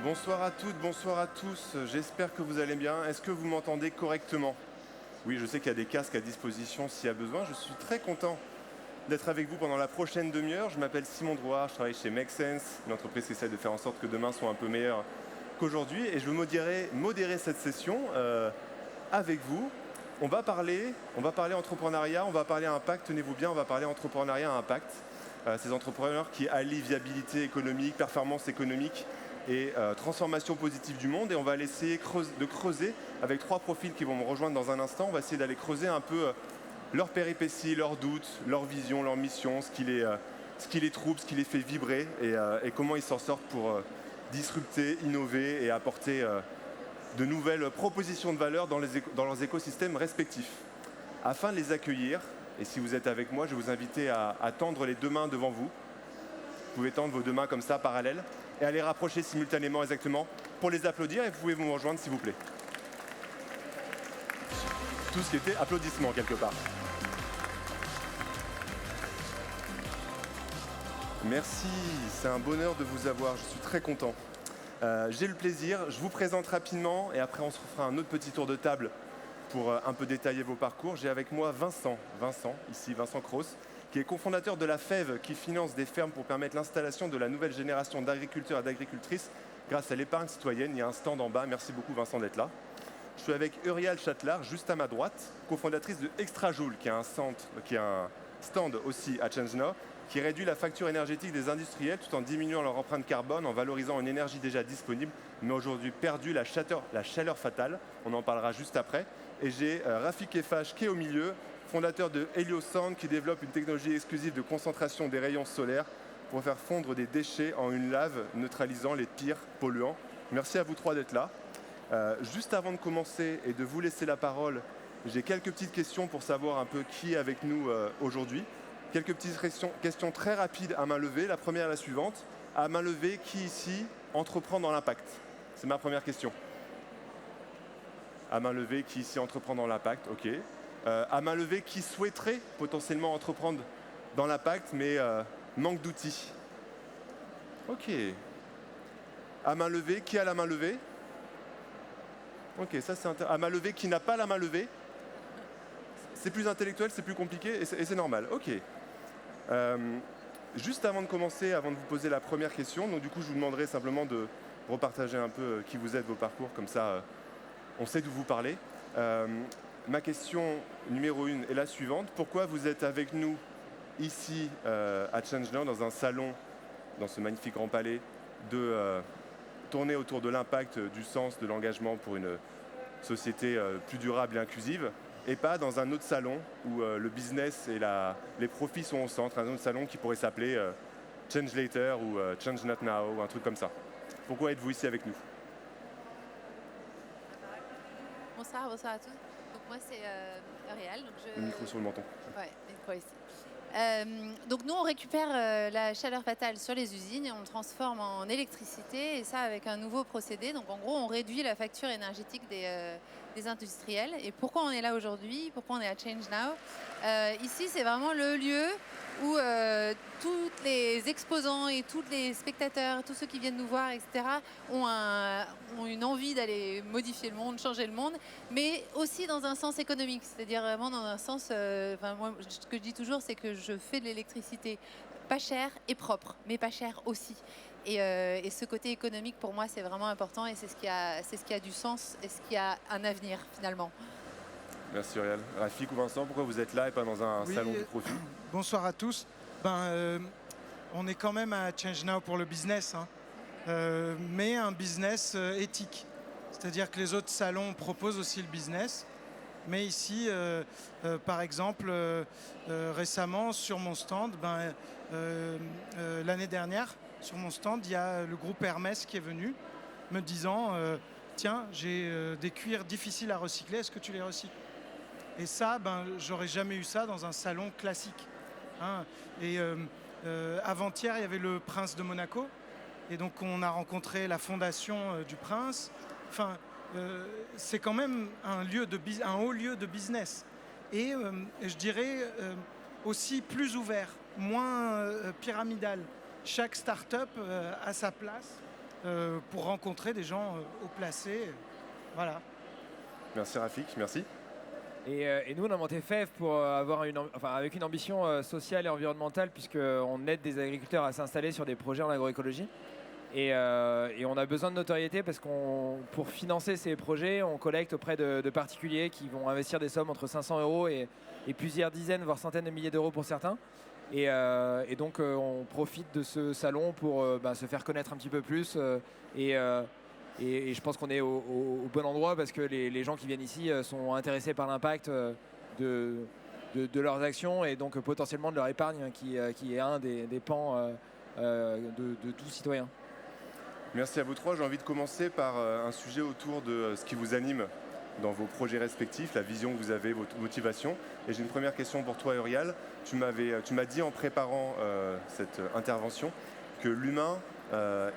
Bonsoir à toutes, bonsoir à tous. J'espère que vous allez bien. Est-ce que vous m'entendez correctement? Oui, je sais qu'il y a des casques à disposition s'il y a besoin. Je suis très content d'être avec vous pendant la prochaine demi-heure. Je m'appelle Simon Drouard, je travaille chez Make Sense, une entreprise qui essaie de faire en sorte que demain soit un peu meilleur qu'aujourd'hui. Et je veux modérer cette session avec vous. On va parler entrepreneuriat, on va parler impact. Tenez-vous bien, on va parler entrepreneuriat à impact. Ces entrepreneurs qui allient viabilité économique, performance économique et transformation positive du monde. Et on va essayer de creuser avec trois profils qui vont me rejoindre dans un instant. On va essayer d'aller creuser un peu leurs péripéties, leurs doutes, leurs visions, leurs missions, ce qui les trouble, ce qui les fait vibrer et comment ils s'en sortent pour disrupter, innover et apporter de nouvelles propositions de valeur dans leurs écosystèmes respectifs. Afin de les accueillir, et si vous êtes avec moi, je vais vous inviter à tendre les deux mains devant vous. Vous pouvez tendre vos deux mains comme ça, parallèles, et à les rapprocher simultanément exactement pour les applaudir, et vous pouvez vous rejoindre s'il vous plaît. Tout ce qui était applaudissement quelque part. Merci, c'est un bonheur de vous avoir, je suis très content. J'ai le plaisir, je vous présente rapidement et après on se refera un autre petit tour de table pour un peu détailler vos parcours. J'ai avec moi Vincent Cross, qui est cofondateur de la FEV, qui finance des fermes pour permettre l'installation de la nouvelle génération d'agriculteurs et d'agricultrices grâce à l'épargne citoyenne. Il y a un stand en bas, merci beaucoup Vincent d'être là. Je suis avec Uriel Châtelard, juste à ma droite, cofondatrice de ExtraJoule, qui a un stand aussi à ChangeNow, qui réduit la facture énergétique des industriels tout en diminuant leur empreinte carbone, en valorisant une énergie déjà disponible, mais aujourd'hui perdue, la chaleur fatale. On en parlera juste après. Et j'ai Rafik Effache qui est au milieu, fondateur de Heliosound, qui développe une technologie exclusive de concentration des rayons solaires pour faire fondre des déchets en une lave, neutralisant les pires polluants. Merci à vous trois d'être là. Juste avant de commencer et de vous laisser la parole, j'ai quelques petites questions pour savoir un peu qui est avec nous aujourd'hui. Quelques petites questions très rapides à main levée. La première est la suivante. À main levée, qui ici entreprend dans l'impact? C'est ma première question. À main levée, qui ici entreprend dans l'impact? Ok. À main levée, qui souhaiterait potentiellement entreprendre dans l'impact, mais manque d'outils? Ok. À main levée, qui a la main levée? Ok, ça c'est intéressant. À main levée, qui n'a pas la main levée? C'est plus intellectuel, c'est plus compliqué et c'est normal. Ok. Juste avant de commencer, avant de vous poser la première question, donc du coup je vous demanderai simplement de repartager un peu qui vous êtes, vos parcours, comme ça on sait d'où vous parlez. Ma question numéro 1 est la suivante. Pourquoi vous êtes avec nous ici à ChangeNow, dans un salon, dans ce magnifique grand palais, de tourner autour de l'impact, du sens, de l'engagement pour une société plus durable et inclusive, et pas dans un autre salon où le business et les profits sont au centre, un autre salon qui pourrait s'appeler Change Later ou Change Not Now ou un truc comme ça. Pourquoi êtes-vous ici avec nous? Bonsoir à tous. Donc moi c'est Uriel. Le micro sur le menton. Ouais, micro ici. Donc nous on récupère la chaleur fatale sur les usines et on le transforme en électricité, et ça avec un nouveau procédé. Donc en gros on réduit la facture énergétique des industriels. Et pourquoi on est là aujourd'hui? Pourquoi on est à ChangeNow? Ici c'est vraiment le lieu où tous les exposants et tous les spectateurs, tous ceux qui viennent nous voir, etc., ont une envie d'aller modifier le monde, changer le monde, mais aussi dans un sens économique, c'est-à-dire vraiment dans un sens... moi, ce que je dis toujours, c'est que je fais de l'électricité pas chère et propre, mais pas chère aussi. Et ce côté économique, pour moi, c'est vraiment important, et c'est ce qui a du sens et ce qui a un avenir, finalement. Merci Uriel. Rafik ou Vincent, pourquoi vous êtes là et pas dans un salon du profit? Bonsoir à tous. On est quand même à ChangeNow pour le business, hein. Mais un business éthique. C'est-à-dire que les autres salons proposent aussi le business. Mais ici, par exemple, récemment, sur mon stand, l'année dernière, sur mon stand, il y a le groupe Hermès qui est venu me disant tiens, j'ai des cuirs difficiles à recycler, est-ce que tu les recycles? Et ça, j'aurais jamais eu ça dans un salon classique, hein. Et avant-hier, il y avait le prince de Monaco. Et donc, on a rencontré la fondation du prince. Enfin, c'est quand même un haut lieu de business. Et je dirais aussi plus ouvert, moins pyramidal. Chaque start-up a sa place pour rencontrer des gens haut placés. Voilà. Merci Rafik, merci. Et nous, on a monté FEV pour avoir avec une ambition sociale et environnementale, puisqu'on aide des agriculteurs à s'installer sur des projets en agroécologie. Et on a besoin de notoriété parce pour financer ces projets, on collecte auprès de particuliers qui vont investir des sommes entre 500 € et plusieurs dizaines, voire centaines de milliers d'euros pour certains. Et donc, on profite de ce salon pour se faire connaître un petit peu plus. Et je pense qu'on est au bon endroit parce que les gens qui viennent ici sont intéressés par l'impact de leurs actions et donc potentiellement de leur épargne qui est un des pans de tout citoyen. Merci à vous trois. J'ai envie de commencer par un sujet autour de ce qui vous anime dans vos projets respectifs, la vision que vous avez, votre motivation. Et j'ai une première question pour toi, Urial. Tu m'as dit en préparant cette intervention que l'humain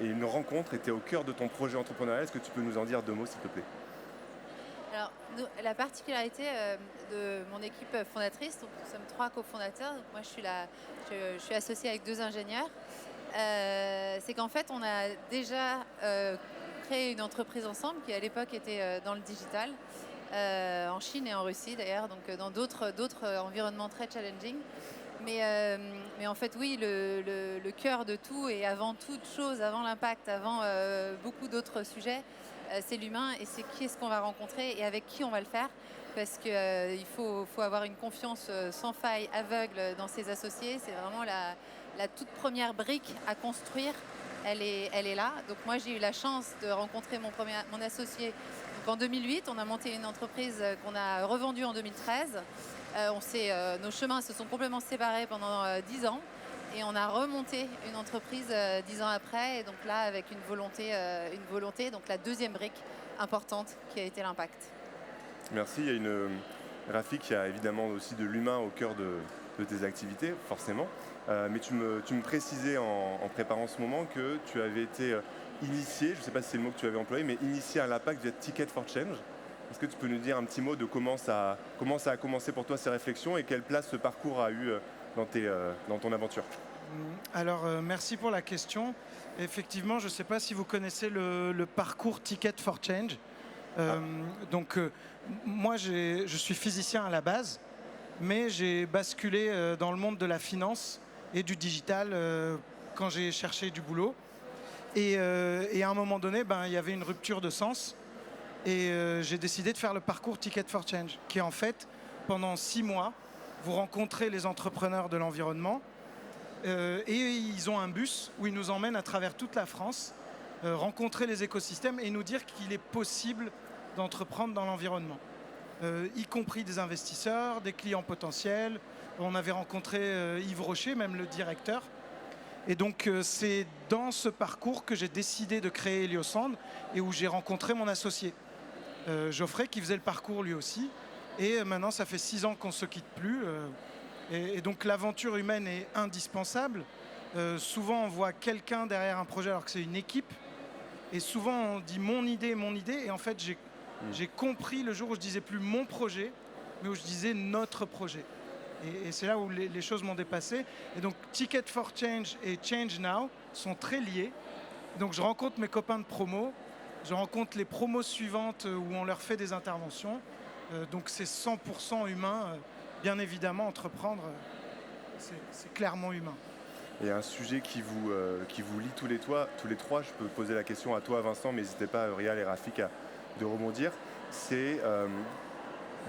et une rencontre étaient au cœur de ton projet entrepreneurial. Est-ce que tu peux nous en dire 2 mots, s'il te plaît? Alors, la particularité de mon équipe fondatrice, donc nous sommes 3 cofondateurs. Donc moi, je suis associée avec 2 ingénieurs. C'est qu'en fait, on a déjà créé une entreprise ensemble qui, à l'époque, était dans le digital, en Chine et en Russie d'ailleurs, donc dans d'autres environnements très challenging. Mais en fait, oui, le cœur de tout et avant toute chose, avant l'impact, avant beaucoup d'autres sujets, c'est l'humain et c'est qui est-ce qu'on va rencontrer et avec qui on va le faire. Parce qu'il faut avoir une confiance sans faille, aveugle dans ses associés. C'est vraiment la toute première brique à construire. Elle est là. Donc moi, j'ai eu la chance de rencontrer mon associé. Donc en 2008, on a monté une entreprise qu'on a revendue en 2013. Nos chemins se sont complètement séparés pendant 10 ans. Et on a remonté une entreprise 10 ans après. Et donc là, avec une volonté, donc la deuxième brique importante qui a été l'impact. Merci. Il y a Rafik, il y a évidemment aussi de l'humain au cœur de tes activités, forcément. Mais tu me précisais en préparant ce moment que tu avais été initié, je ne sais pas si c'est le mot que tu avais employé, mais initié à l'impact via Ticket for Change. Est-ce que tu peux nous dire un petit mot de comment ça a commencé pour toi ces réflexions et quelle place ce parcours a eu dans ton aventure? Alors, merci pour la question. Effectivement, je ne sais pas si vous connaissez le parcours Ticket for Change. Moi, je suis physicien à la base, mais j'ai basculé dans le monde de la finance et du digital quand j'ai cherché du boulot. Et à un moment donné, il y avait une rupture de sens. Et j'ai décidé de faire le parcours Ticket for Change, qui est en fait, pendant 6 mois, vous rencontrez les entrepreneurs de l'environnement et ils ont un bus où ils nous emmènent à travers toute la France, rencontrer les écosystèmes et nous dire qu'il est possible d'entreprendre dans l'environnement, y compris des investisseurs, des clients potentiels. On avait rencontré Yves Rocher, même le directeur. Et donc c'est dans ce parcours que j'ai décidé de créer Heliosand et où j'ai rencontré mon associé, Geoffrey, qui faisait le parcours lui aussi. Et maintenant, ça fait 6 ans qu'on ne se quitte plus. Et donc l'aventure humaine est indispensable. Souvent, on voit quelqu'un derrière un projet alors que c'est une équipe. Et souvent, on dit mon idée. Et en fait, j'ai compris le jour où je disais plus mon projet, mais où je disais notre projet. Et c'est là où les choses m'ont dépassé. Et donc Ticket for Change et Change Now sont très liés. Donc je rencontre mes copains de promo, je rencontre les promos suivantes où on leur fait des interventions. Donc c'est 100% humain. Bien évidemment, entreprendre, c'est clairement humain. Il y a un sujet qui vous lie tous les 3. Je peux poser la question à toi, Vincent, mais n'hésitez pas, Urial et Rafik, de rebondir. C'est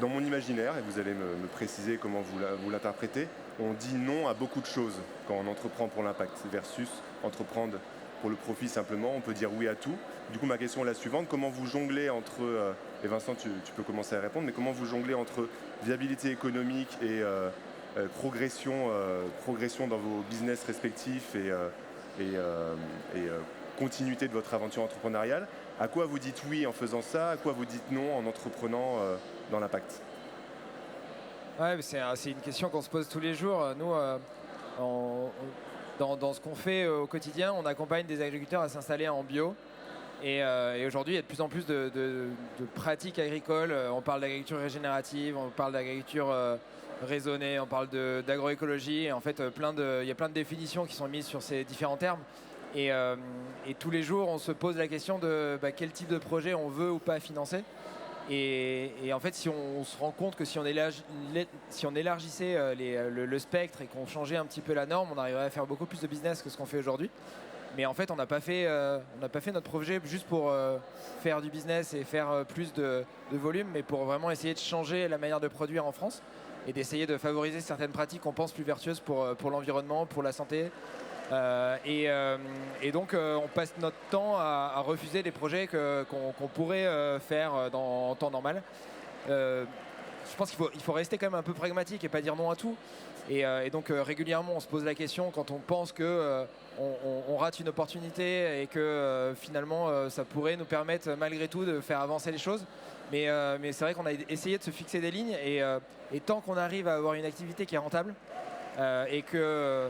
dans mon imaginaire, et vous allez me préciser comment vous l'interprétez, on dit non à beaucoup de choses quand on entreprend pour l'impact versus entreprendre pour le profit simplement. On peut dire oui à tout. Du coup, ma question est la suivante. Comment vous jonglez entre, et Vincent, tu peux commencer à répondre, mais comment vous jonglez entre viabilité économique et progression dans vos business respectifs et continuité de votre aventure entrepreneuriale? À quoi vous dites oui en faisant ça? À quoi vous dites non en entreprenant dans l'impact? Ouais, c'est une question qu'on se pose tous les jours. Nous, dans ce qu'on fait au quotidien, on accompagne des agriculteurs à s'installer en bio. Et aujourd'hui, il y a de plus en plus de pratiques agricoles. On parle d'agriculture régénérative, on parle d'agriculture raisonnée, on parle d'agroécologie. Et en fait, il y a plein de définitions qui sont mises sur ces différents termes. Et tous les jours, on se pose la question de quel type de projet on veut ou pas financer. Et en fait, si on se rend compte que si on élargissait le spectre et qu'on changeait un petit peu la norme, on arriverait à faire beaucoup plus de business que ce qu'on fait aujourd'hui. Mais en fait, on n'a pas fait notre projet juste pour faire du business et faire plus de volume, mais pour vraiment essayer de changer la manière de produire en France et d'essayer de favoriser certaines pratiques qu'on pense plus vertueuses pour l'environnement, pour la santé. Et donc, on passe notre temps à refuser des projets qu'on pourrait faire en temps normal. Je pense qu'il faut rester quand même un peu pragmatique et pas dire non à tout. Et donc régulièrement, on se pose la question quand on pense que on rate une opportunité et que finalement ça pourrait nous permettre malgré tout de faire avancer les choses. Mais c'est vrai qu'on a essayé de se fixer des lignes et tant qu'on arrive à avoir une activité qui est rentable et que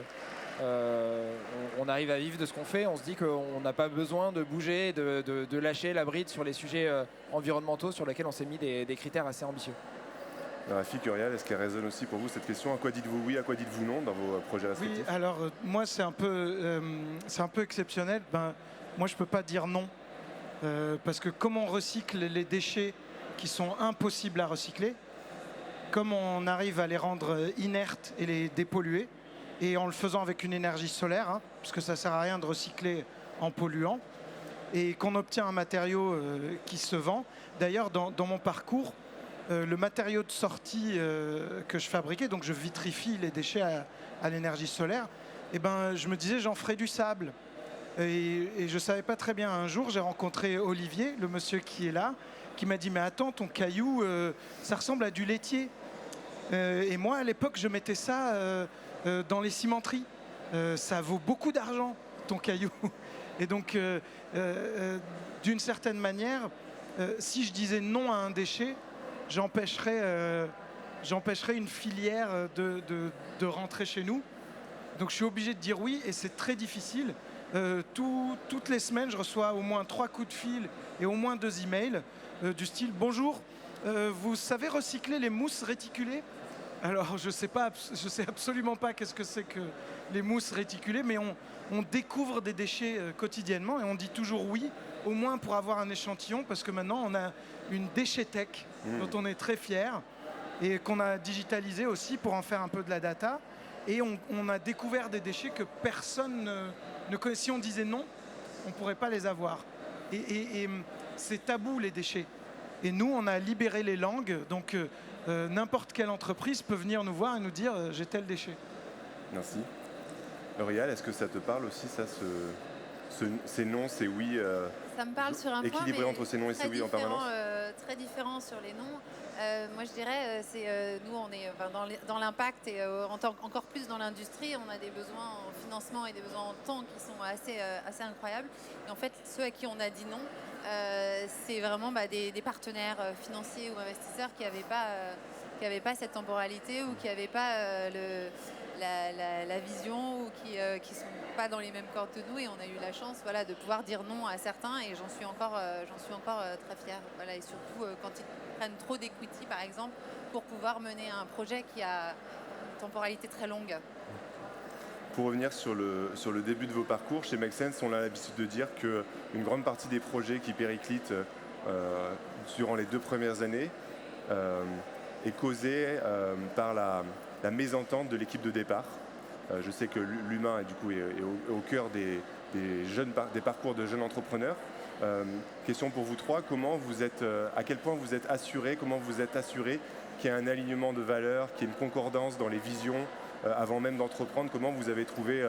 on arrive à vivre de ce qu'on fait, on se dit qu'on n'a pas besoin de bouger, de lâcher la bride sur les sujets environnementaux sur lesquels on s'est mis des critères assez ambitieux. Rafik, Uriel, est-ce qu'elle résonne aussi pour vous cette question? À quoi dites-vous oui, à quoi dites-vous non dans vos projets respectifs? Oui, alors moi c'est un peu exceptionnel. Moi je peux pas dire non parce que comme on recycle les déchets qui sont impossibles à recycler, comme on arrive à les rendre inertes et les dépolluer, et en le faisant avec une énergie solaire, puisque ça sert à rien de recycler en polluant, et qu'on obtient un matériau qui se vend. D'ailleurs, dans mon parcours, le matériau de sortie que je fabriquais, donc je vitrifie les déchets à l'énergie solaire, et je me disais j'en ferai du sable. Et je ne savais pas très bien. Un jour, j'ai rencontré Olivier, le monsieur qui est là, qui m'a dit « Mais attends, ton caillou, ça ressemble à du laitier. » Et moi, à l'époque, je mettais ça dans les cimenteries. Ça vaut beaucoup d'argent, ton caillou. Et donc, d'une certaine manière, si je disais non à un déchet, j'empêcherais une filière de rentrer chez nous. Donc je suis obligé de dire oui et c'est très difficile. Toutes les semaines, je reçois au moins 3 coups de fil et au moins 2 emails du style « Bonjour, vous savez recycler les mousses réticulées ?» Alors je sais absolument pas qu'est-ce que c'est que les mousses réticulées, mais on découvre des déchets quotidiennement et on dit toujours oui, au moins pour avoir un échantillon, parce que maintenant on a une déchetech dont on est très fier et qu'on a digitalisé aussi pour en faire un peu de la data. Et on a découvert des déchets que personne ne connaît. Si on disait non, on ne pourrait pas les avoir. Et c'est tabou, les déchets. Et nous, on a libéré les langues. Donc n'importe quelle entreprise peut venir nous voir et nous dire j'ai tel déchet. Merci. Auriel, est-ce que ça te parle aussi, ça, ces non, ces oui Ça me parle sur un point, équilibré entre ces non et ces oui en permanence? Très différent sur les noms. Moi, je dirais, nous, on est dans l'impact et encore plus dans l'industrie. On a des besoins en financement et des besoins en temps qui sont assez incroyables. Et en fait, ceux à qui on a dit non, c'est vraiment des partenaires financiers ou investisseurs qui n'avaient pas cette temporalité ou qui n'avaient pas la vision ou qui ne sont pas dans les mêmes cordes que nous. Et on a eu la chance de pouvoir dire non à certains et j'en suis encore très fière. Et surtout quand ils prennent trop d'equity, par exemple, pour pouvoir mener un projet qui a une temporalité très longue. Pour revenir sur le début de vos parcours, chez Make Sense, on a l'habitude de dire qu'une grande partie des projets qui périclitent durant les 2 premières années est causée par la mésentente de l'équipe de départ. Je sais que l'humain est au cœur des parcours de jeunes entrepreneurs. Question pour vous trois, à quel point vous êtes assurés, comment vous êtes assurés qu'il y a un alignement de valeurs, qu'il y ait une concordance dans les visions avant même d'entreprendre? Comment vous avez trouvé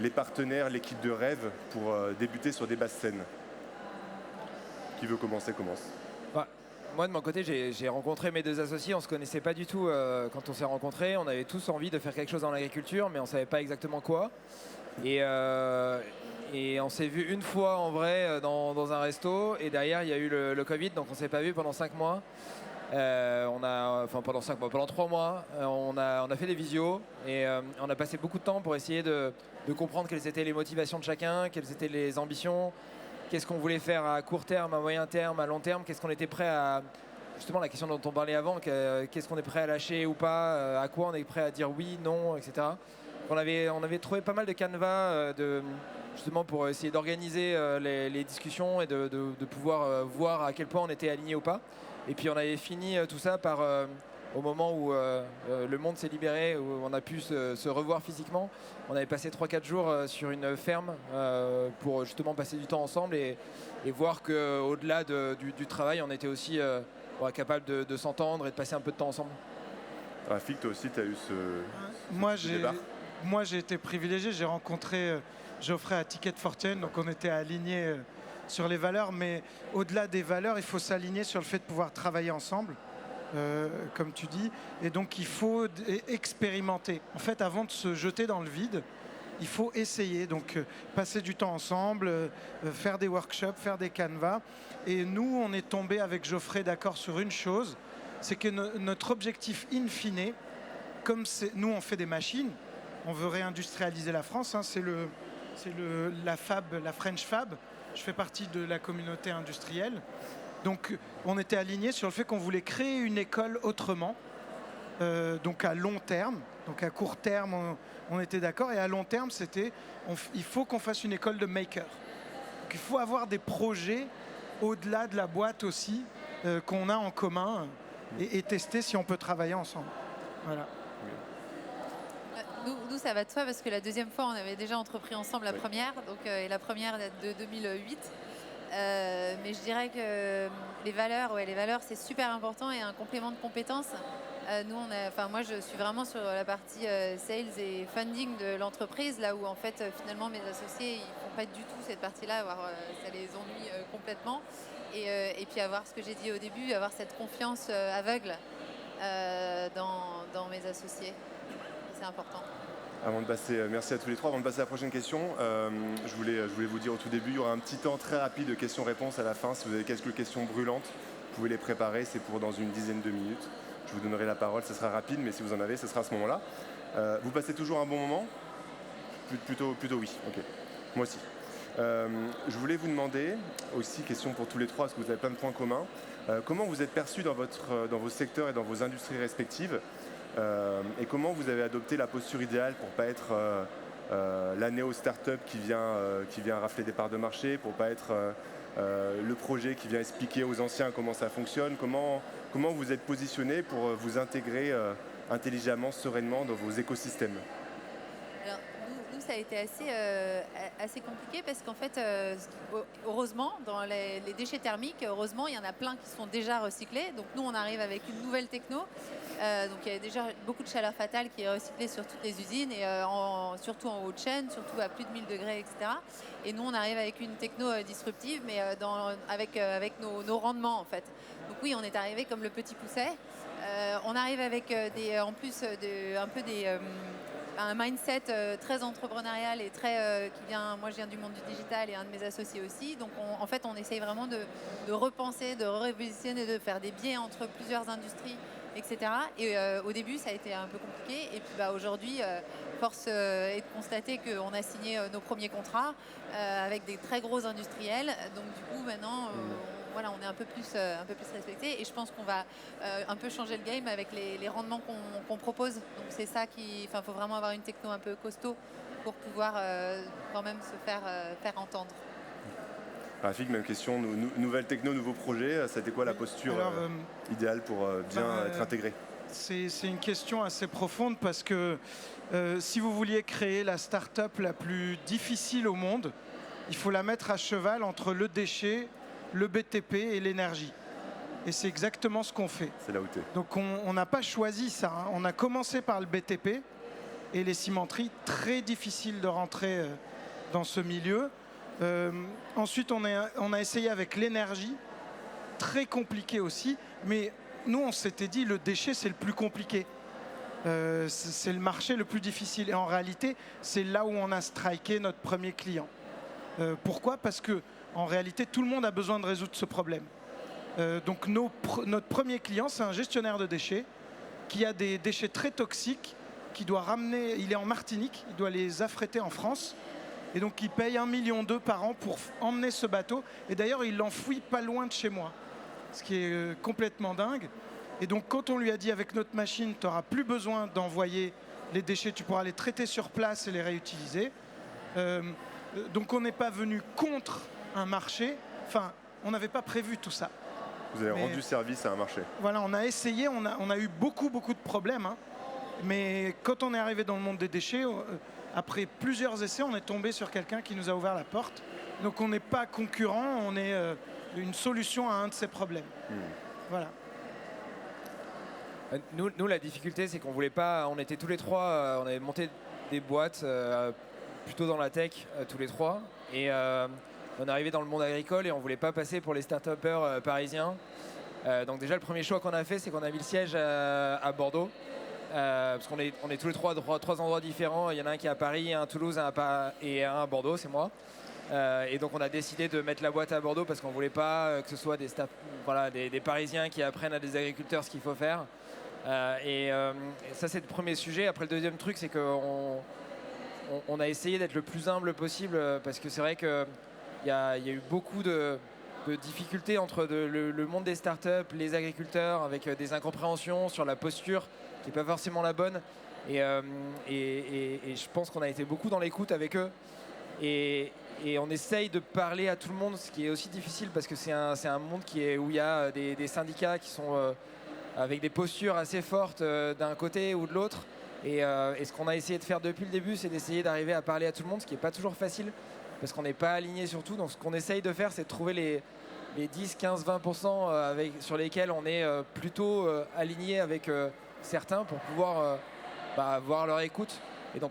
les partenaires, l'équipe de rêve pour débuter sur des basses scènes? Qui veut commencer, commence. Moi, de mon côté, j'ai rencontré mes 2 associés. On ne se connaissait pas du tout quand on s'est rencontrés. On avait tous envie de faire quelque chose dans l'agriculture, mais on ne savait pas exactement quoi. Et on s'est vu une fois en vrai dans un resto. Et derrière, il y a eu le Covid, donc on ne s'est pas vu pendant 5 mois. Pendant 3 mois, on a fait des visios et on a passé beaucoup de temps pour essayer de comprendre quelles étaient les motivations de chacun, quelles étaient les ambitions. Qu'est-ce qu'on voulait faire à court terme, à moyen terme, à long terme? Qu'est-ce qu'on était prêt à... Justement, la question dont on parlait avant, qu'est-ce qu'on est prêt à lâcher ou pas? À quoi on est prêt à dire oui, non, etc. On avait trouvé pas mal de canevas justement pour essayer d'organiser les discussions et de pouvoir voir à quel point on était aligné ou pas. Et puis on avait fini tout ça par, au moment où le monde s'est libéré, où on a pu se revoir physiquement, on avait passé 3-4 jours sur une ferme pour justement passer du temps ensemble et voir qu'au-delà du travail, on était aussi capable de s'entendre et de passer un peu de temps ensemble. Rafik, toi aussi, tu as eu Moi, ce débat. j'ai été privilégié. J'ai rencontré Geoffrey à Ticket for Change, donc on était alignés sur les valeurs. Mais au-delà des valeurs, il faut s'aligner sur le fait de pouvoir travailler ensemble, comme tu dis. Et donc, il faut expérimenter. En fait, avant de se jeter dans le vide, il faut essayer. Donc, passer du temps ensemble, faire des workshops, faire des canevas. Et nous, on est tombé avec Geoffrey d'accord sur une chose, c'est que notre objectif in fine, comme nous on fait des machines, on veut réindustrialiser la France, hein, c'est la Fab, la French Fab. Je fais partie de la communauté industrielle. Donc on était alignés sur le fait qu'on voulait créer une école autrement, donc à long terme. Donc à court terme, on était d'accord, et à long terme, il faut qu'on fasse une école de maker. Donc, il faut avoir des projets au-delà de la boîte aussi, qu'on a en commun, et tester si on peut travailler ensemble. Voilà. Nous, ça va de soi parce que la deuxième fois, on avait déjà entrepris ensemble la première. Donc, et la première date de 2008. Mais je dirais que les valeurs, c'est super important et un complément de compétences. Moi, je suis vraiment sur la partie sales et funding de l'entreprise, là où en fait, finalement, mes associés, ils font pas du tout cette partie-là, voire ça les ennuie complètement. Et puis avoir ce que j'ai dit au début, avoir cette confiance aveugle dans mes associés. C'est important. Merci à tous les trois. Avant de passer à la prochaine question, je voulais vous dire au tout début, il y aura un petit temps très rapide de questions-réponses à la fin. Si vous avez quelques questions brûlantes, vous pouvez les préparer. C'est pour dans une dizaine de minutes. Je vous donnerai la parole, ce sera rapide, mais si vous en avez, ce sera à ce moment-là. Vous passez toujours un bon moment ? Plutôt oui, ok. Moi aussi. Je voulais vous demander, aussi question pour tous les trois, parce que vous avez plein de points communs, comment vous êtes perçus dans vos secteurs et dans vos industries respectives, et comment vous avez adopté la posture idéale pour ne pas être la néo-startup qui vient rafler des parts de marché, pour ne pas être le projet qui vient expliquer aux anciens comment ça fonctionne, comment vous êtes positionné pour vous intégrer intelligemment, sereinement dans vos écosystèmes. Alors, nous, ça a été assez compliqué parce qu'en fait, heureusement, dans les déchets thermiques, heureusement, il y en a plein qui sont déjà recyclés. Donc nous, on arrive avec une nouvelle techno. Donc il y a déjà beaucoup de chaleur fatale qui est recyclée sur toutes les usines, et surtout en haute chaîne, surtout à plus de 1000 degrés, etc. Et nous, on arrive avec une techno disruptive, mais avec nos rendements, en fait. Donc oui, on est arrivé comme le petit pousset. On arrive avec un mindset très entrepreneurial et moi je viens du monde du digital et un de mes associés aussi. Donc en fait, on essaye vraiment de repenser, de révisionner, de faire des biais entre plusieurs industries, etc. Et au début, ça a été un peu compliqué. Et puis aujourd'hui, force est de constater qu'on a signé nos premiers contrats avec des très gros industriels. Donc du coup, maintenant, on est un peu plus respecté, et je pense qu'on va un peu changer le game avec les rendements qu'on propose. Donc c'est ça il faut vraiment avoir une techno un peu costaud pour pouvoir quand même se faire entendre. Rafik, même question, nouvelle techno, nouveau projet, c'était quoi la posture idéale pour bien être intégré ? C'est une question assez profonde parce que si vous vouliez créer la start-up la plus difficile au monde, il faut la mettre à cheval entre le déchet, le BTP et l'énergie. Et c'est exactement ce qu'on fait. C'est là où t'es. Donc on n'a pas choisi ça, hein. On a commencé par le BTP et les cimenteries, très difficile de rentrer dans ce milieu. Ensuite, on a essayé avec l'énergie, très compliqué aussi. Mais nous, on s'était dit, le déchet, c'est le plus compliqué. C'est le marché le plus difficile. Et en réalité, c'est là où on a striké notre premier client. Pourquoi ? Parce que en réalité, tout le monde a besoin de résoudre ce problème. Donc notre premier client, c'est un gestionnaire de déchets qui a des déchets très toxiques, qui doit ramener, il est en Martinique, il doit les affréter en France. Et donc il paye 1,2 million par an pour emmener ce bateau. Et d'ailleurs, il l'enfouit pas loin de chez moi, ce qui est complètement dingue. Et donc quand on lui a dit, avec notre machine, tu n'auras plus besoin d'envoyer les déchets, tu pourras les traiter sur place et les réutiliser. Donc on n'est pas venu contre un marché, enfin on n'avait pas prévu tout ça. Vous avez Mais- rendu service à un marché. Voilà, on a essayé, on a eu beaucoup de problèmes, hein. Mais quand on est arrivé dans le monde des déchets, après plusieurs essais, on est tombé sur quelqu'un qui nous a ouvert la porte. Donc on n'est pas concurrent, on est une solution à un de ces problèmes. Voilà. Nous, la difficulté, c'est qu'on voulait pas. On était tous les trois, on avait monté des boîtes plutôt dans la tech, tous les trois. Et on est arrivé dans le monde agricole et on voulait pas passer pour les start-upers parisiens. Donc déjà, le premier choix qu'on a fait, c'est qu'on a mis le siège à Bordeaux. Parce qu'on est tous les trois à trois endroits différents. Il y en a un qui est à Paris, un à Toulouse et un à Bordeaux, c'est moi. Et donc on a décidé de mettre la boîte à Bordeaux parce qu'on voulait pas que ce soit des Parisiens qui apprennent à des agriculteurs ce qu'il faut faire. Et ça, c'est le premier sujet. Après, le deuxième truc, c'est qu'on a essayé d'être le plus humble possible parce que c'est vrai qu'il y a eu beaucoup de difficultés entre le monde des startups, les agriculteurs, avec des incompréhensions sur la posture qui n'est pas forcément la bonne. Et je pense qu'on a été beaucoup dans l'écoute avec eux. Et on essaye de parler à tout le monde, ce qui est aussi difficile parce que c'est un monde où il y a des syndicats qui sont avec des postures assez fortes d'un côté ou de l'autre. Et ce qu'on a essayé de faire depuis le début, c'est d'essayer d'arriver à parler à tout le monde, ce qui n'est pas toujours facile parce qu'on n'est pas aligné sur tout. Donc ce qu'on essaye de faire, c'est de trouver les 10, 15, 20% sur lesquels on est plutôt aligné avec certains pour pouvoir avoir leur écoute. Et donc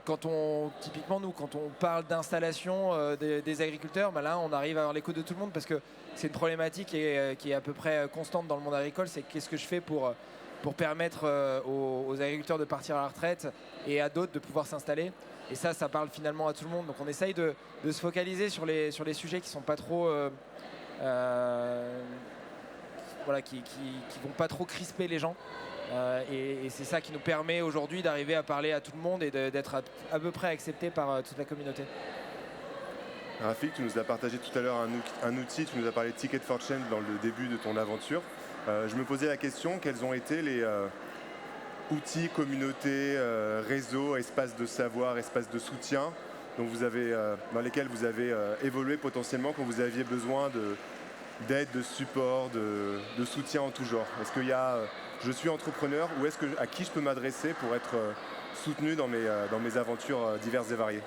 typiquement nous, quand on parle d'installation des agriculteurs, là on arrive à avoir l'écoute de tout le monde parce que c'est une problématique qui est à peu près constante dans le monde agricole, c'est qu'est-ce que je fais pour permettre aux agriculteurs de partir à la retraite et à d'autres de pouvoir s'installer. Et ça parle finalement à tout le monde. Donc on essaye de se focaliser sur les sujets qui sont pas trop qui vont pas trop crisper les gens. Et c'est ça qui nous permet aujourd'hui d'arriver à parler à tout le monde et d'être à peu près accepté par toute la communauté. Rafik, tu nous as partagé tout à l'heure un outil, tu nous as parlé de Ticket for Change dans le début de ton aventure. Je me posais la question, quels ont été les outils, communautés, réseaux, espaces de savoir, espaces de soutien dans lesquels vous avez évolué potentiellement quand vous aviez besoin d'aide, de support, de soutien en tout genre. Est-ce qu'il y a je suis entrepreneur ou à qui je peux m'adresser pour être soutenu dans mes aventures diverses et variées?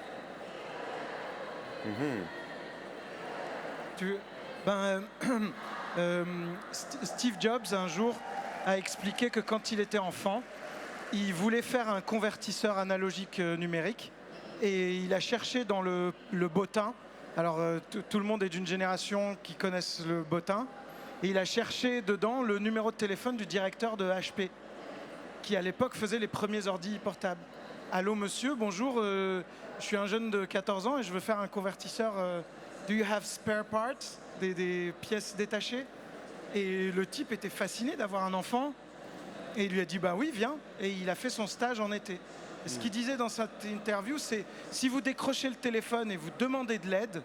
Steve Jobs, un jour, a expliqué que quand il était enfant, il voulait faire un convertisseur analogique numérique et il a cherché dans le bottin. Alors, tout le monde est d'une génération qui connaissent le bottin. Et il a cherché dedans le numéro de téléphone du directeur de HP, qui à l'époque faisait les premiers ordi portables. Allô monsieur, bonjour, je suis un jeune de 14 ans et je veux faire un convertisseur. Do you have spare parts? Des pièces détachées? Et le type était fasciné d'avoir un enfant. Et il lui a dit, bah oui, viens. Et il a fait son stage en été. Et ce qu'il disait dans cette interview, c'est si vous décrochez le téléphone et vous demandez de l'aide,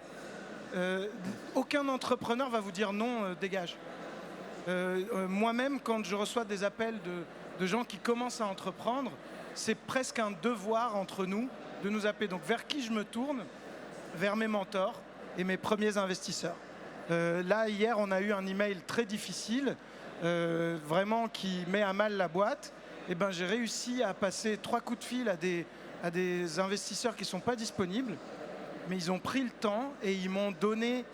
aucun entrepreneur va vous dire non, dégage. Moi-même, quand je reçois des appels de gens qui commencent à entreprendre, c'est presque un devoir entre nous de nous appeler. Donc vers qui je me tourne? Vers mes mentors et mes premiers investisseurs. Là, hier, on a eu un email très difficile, vraiment qui met à mal la boîte. Et ben, j'ai réussi à passer 3 coups de fil à des investisseurs qui ne sont pas disponibles. Mais ils ont pris le temps et ils m'ont donné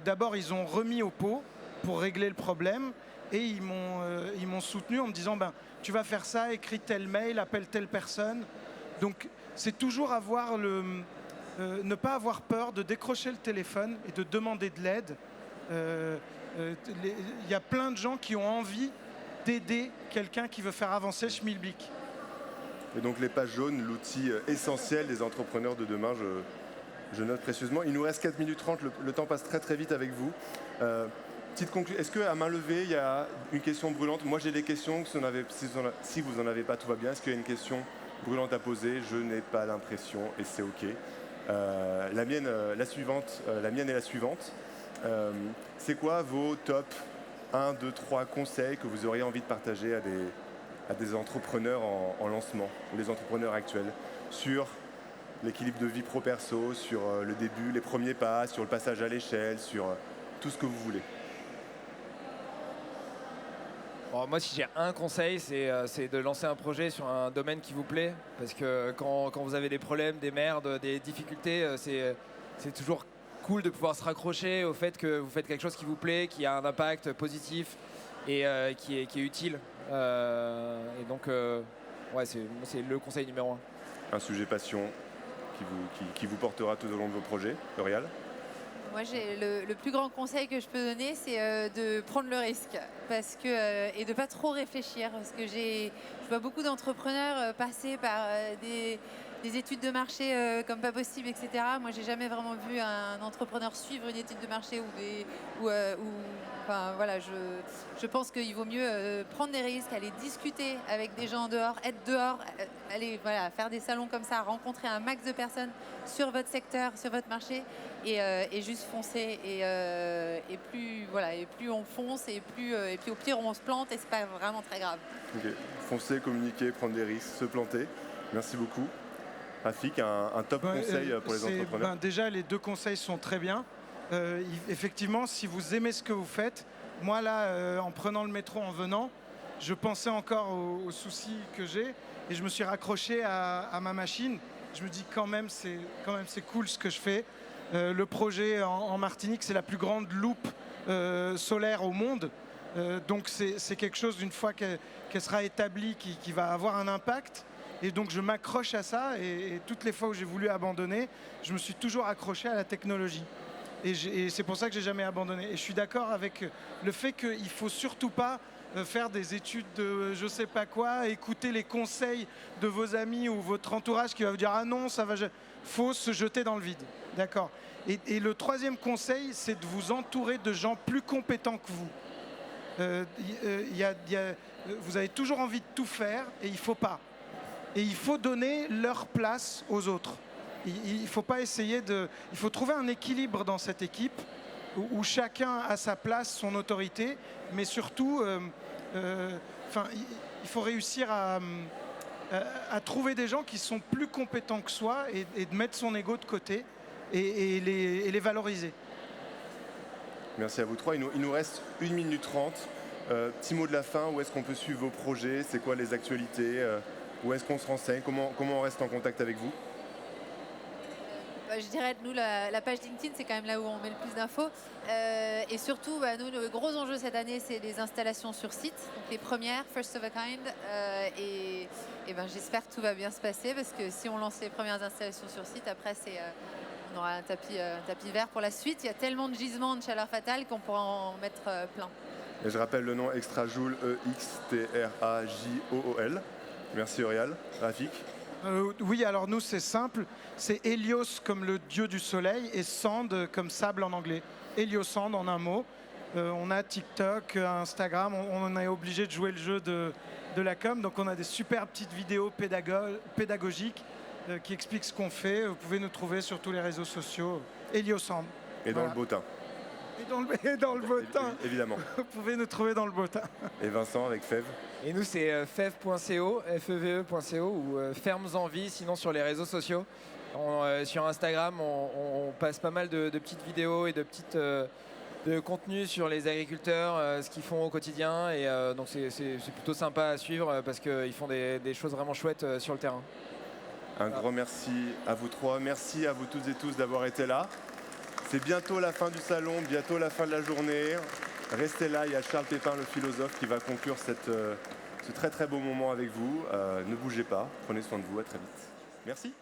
d'abord, ils ont remis au pot pour régler le problème et ils m'ont soutenu en me disant tu vas faire ça, écris tel mail, appelle telle personne. Donc c'est toujours ne pas avoir peur de décrocher le téléphone et de demander de l'aide. Il y a plein de gens qui ont envie d'aider quelqu'un qui veut faire avancer le schmilblick. Et donc les pages jaunes, l'outil essentiel des entrepreneurs de demain, je note précieusement. Il nous reste 4 minutes 30, le temps passe très très vite avec vous. Petite conclusion, est-ce qu'à main levée, il y a une question brûlante? Moi j'ai des questions, si vous n'en avez pas, tout va bien. Est-ce qu'il y a une question brûlante à poser? Je n'ai pas l'impression et c'est OK. La mienne est la suivante. C'est quoi vos top 1, 2, 3 conseils que vous auriez envie de partager à des entrepreneurs en lancement, ou les entrepreneurs actuels, sur l'équilibre de vie pro-perso, sur le début, les premiers pas, sur le passage à l'échelle, sur tout ce que vous voulez. Bon, moi, si j'ai un conseil, c'est de lancer un projet sur un domaine qui vous plaît. Parce que quand vous avez des problèmes, des merdes, des difficultés, c'est toujours cool de pouvoir se raccrocher au fait que vous faites quelque chose qui vous plaît, qui a un impact positif et qui est utile. Et donc, ouais, c'est le conseil numéro 1. Un sujet passion qui vous portera tout au long de vos projets. L'Oréal? Moi, le plus grand conseil que je peux donner, c'est de prendre le risque et de ne pas trop réfléchir. Parce que je vois beaucoup d'entrepreneurs passer par des études de marché comme pas possible, etc. Moi, j'ai jamais vraiment vu un entrepreneur suivre une étude de marché enfin, voilà, je pense qu'il vaut mieux prendre des risques, aller discuter avec des gens dehors, être dehors, aller faire des salons comme ça, rencontrer un max de personnes sur votre secteur, sur votre marché et juste foncer. Et plus on fonce et puis au pire on se plante et c'est pas vraiment très grave. Okay. Foncer, communiquer, prendre des risques, se planter. Merci beaucoup. Rafik, un top conseil pour les entrepreneurs? Déjà, les 2 conseils sont très bien. Effectivement, si vous aimez ce que vous faites, moi là, en prenant le métro, en venant, je pensais encore aux soucis que j'ai et je me suis raccroché à ma machine. Je me dis quand même c'est cool ce que je fais. Le projet en Martinique, c'est la plus grande loupe solaire au monde. Donc c'est quelque chose, une fois qu'elle sera établie, qui va avoir un impact. Et donc je m'accroche à ça et toutes les fois où j'ai voulu abandonner, je me suis toujours accroché à la technologie. Et c'est pour ça que j'ai jamais abandonné. Et je suis d'accord avec le fait qu'il ne faut surtout pas faire des études de je sais pas quoi, écouter les conseils de vos amis ou votre entourage qui va vous dire ah non, ça va. Faut se jeter dans le vide. D'accord. Et le 3e conseil, c'est de vous entourer de gens plus compétents que vous. Vous avez toujours envie de tout faire et il ne faut pas. Et il faut donner leur place aux autres. Il faut pas essayer il faut trouver un équilibre dans cette équipe où chacun a sa place, son autorité, mais surtout, il faut réussir à trouver des gens qui sont plus compétents que soi et de mettre son ego de côté et les valoriser. Merci à vous 3. Il nous reste 1 minute 30. Petit mot de la fin, où est-ce qu'on peut suivre vos projets? C'est quoi les actualités? Où est-ce qu'on se renseigne? Comment on reste en contact avec vous? Je dirais que nous, la page LinkedIn, c'est quand même là où on met le plus d'infos. Et surtout, nous, le gros enjeu cette année, c'est les installations sur site. Donc les premières, first of a kind. J'espère que tout va bien se passer parce que si on lance les premières installations sur site, après, on aura un tapis vert pour la suite. Il y a tellement de gisements de chaleur fatale qu'on pourra en mettre plein. Et je rappelle le nom Extrajoule, EXTRAJOOL. Merci Aurial. Rafik? Oui, alors nous c'est simple, c'est Helios comme le dieu du soleil et Sand comme sable en anglais. Heliosand en un mot. On a TikTok, Instagram, on est obligé de jouer le jeu de la com, donc on a des super petites vidéos pédagogiques qui expliquent ce qu'on fait. Vous pouvez nous trouver sur tous les réseaux sociaux. Heliosand. Et dans le beau temps. Et dans le beau temps. Évidemment. Vous pouvez nous trouver dans le beau temps. Et Vincent avec Fev? Et nous, c'est fev.co, feve.co ou Fermes en Vie, sinon sur les réseaux sociaux. Sur Instagram, on passe pas mal de petites vidéos et de contenus sur les agriculteurs, ce qu'ils font au quotidien. Et donc, c'est plutôt sympa à suivre parce qu'ils font des choses vraiment chouettes sur le terrain. Un grand merci à vous 3. Merci à vous toutes et tous d'avoir été là. C'est bientôt la fin du salon, bientôt la fin de la journée. Restez là, il y a Charles Pépin, le philosophe, qui va conclure ce très très beau moment avec vous. Ne bougez pas, prenez soin de vous, à très vite. Merci.